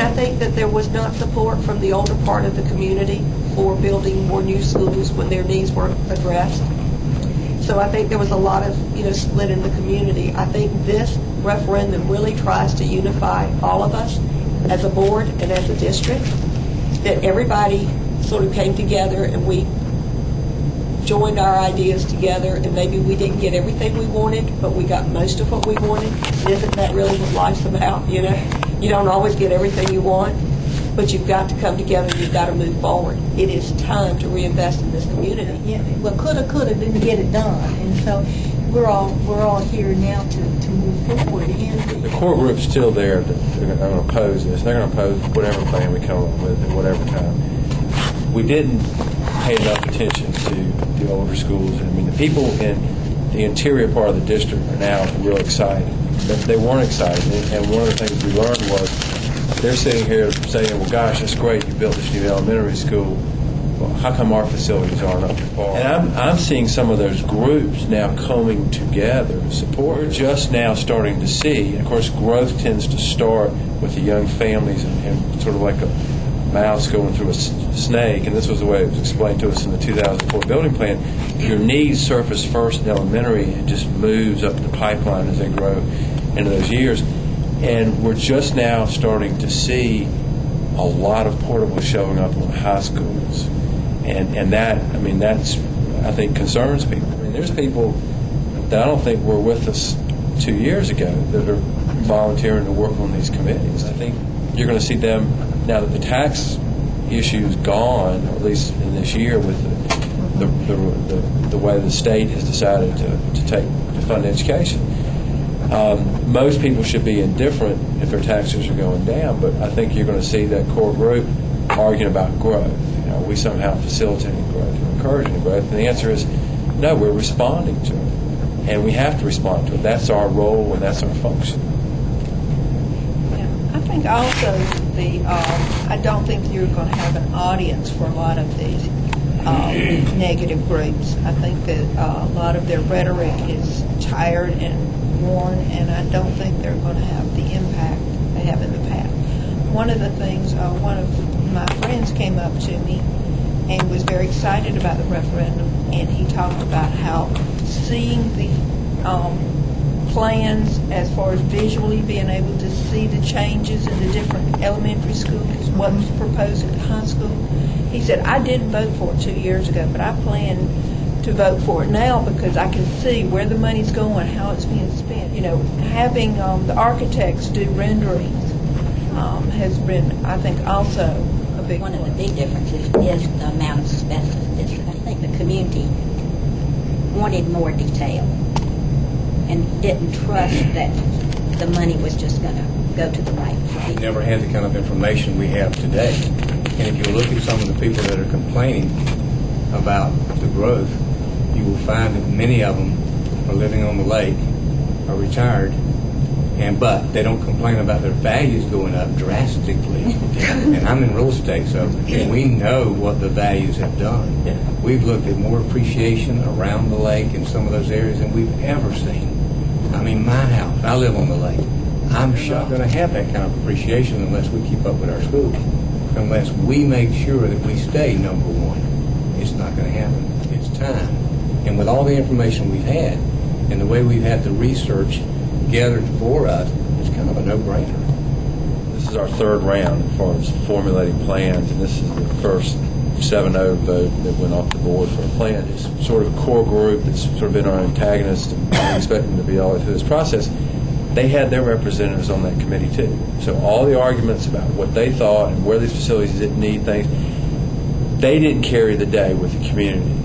I think that there was not support from the older part of the community for building more new schools when their needs were addressed. So I think there was a lot of, split in the community. I think this referendum really tries to unify all of us as a board and as a district, that everybody sort of came together and we joined our ideas together, and maybe we didn't get everything we wanted, but we got most of what we wanted. Isn't that really what life's about, You don't always get everything you want, but you've got to come together and you've got to move forward. It is time to reinvest in this community. Yeah, well, coulda, didn't get it done, and so we're all here now to move forward. And the core group's still there. They're going to oppose this. They're going to oppose whatever plan we come up with at whatever time. We didn't pay enough attention to the older schools. I mean, the people in the interior part of the district are now real excited. They weren't excited, and one of the things we learned was they're sitting here saying, well, gosh, that's great, you built this new elementary school. Well, how come our facilities aren't up to par? And I'm seeing some of those groups now coming together to support. We're just now starting to see, and of course, growth tends to start with the young families and sort of like a mouse going through a snake, and this was the way it was explained to us in the 2004 building plan. Your needs surface first in elementary and just moves up the pipeline as they grow into those years. And we're just now starting to see a lot of portables showing up in high schools. And that's, I think, concerns people. I mean, there's people that I don't think were with us 2 years ago that are volunteering to work on these committees. I think you're going to see them, now that the tax issue is gone, or at least in this year with the way the state has decided to fund education. Most people should be indifferent if their taxes are going down, but I think you're going to see that core group arguing about growth. Are we somehow facilitating growth or encouraging growth? And the answer is no, we're responding to it. And we have to respond to it. That's our role and that's our function. Yeah, I think also I don't think you're going to have an audience for a lot of these negative groups. I think that a lot of their rhetoric is tired and worn, and I don't think they're going to have the impact they have in the past. One of the things, one of my friends came up to me and was very excited about the referendum, and he talked about how seeing the plans as far as visually being able to see the changes in the different elementary schools, what was proposed at the high school. He said, I didn't vote for it 2 years ago, but I plan to vote for it now because I can see where the money's going, how it's being spent. Having the architects do renderings has been, I think, also a big one. Of the big differences is the amount of specificity. I think the community wanted more detail and didn't trust that the money was just going to go to the right place. We never had the kind of information we have today. And if you look at some of the people that are complaining about the growth, you will find that many of them are living on the lake, are retired, but they don't complain about their values going up drastically. And I'm in real estate, so we know what the values have done. We've looked at more appreciation around the lake in some of those areas than we've ever seen. I mean, my house, I live on the lake. I'm not going to have that kind of appreciation unless we keep up with our schools. Unless we make sure that we stay number one. It's not going to happen. It's time. And with all the information we've had and the way we've had the research gathered for us, it's kind of a no-brainer. This is our third round as far as formulating plans, and this is the first 7-0 vote that went off the board for a plan. It's sort of a core group that's sort of been our antagonist, and we expect them to be all the way through this process. They had their representatives on that committee too. So all the arguments about what they thought and where these facilities didn't need things, they didn't carry the day with the community.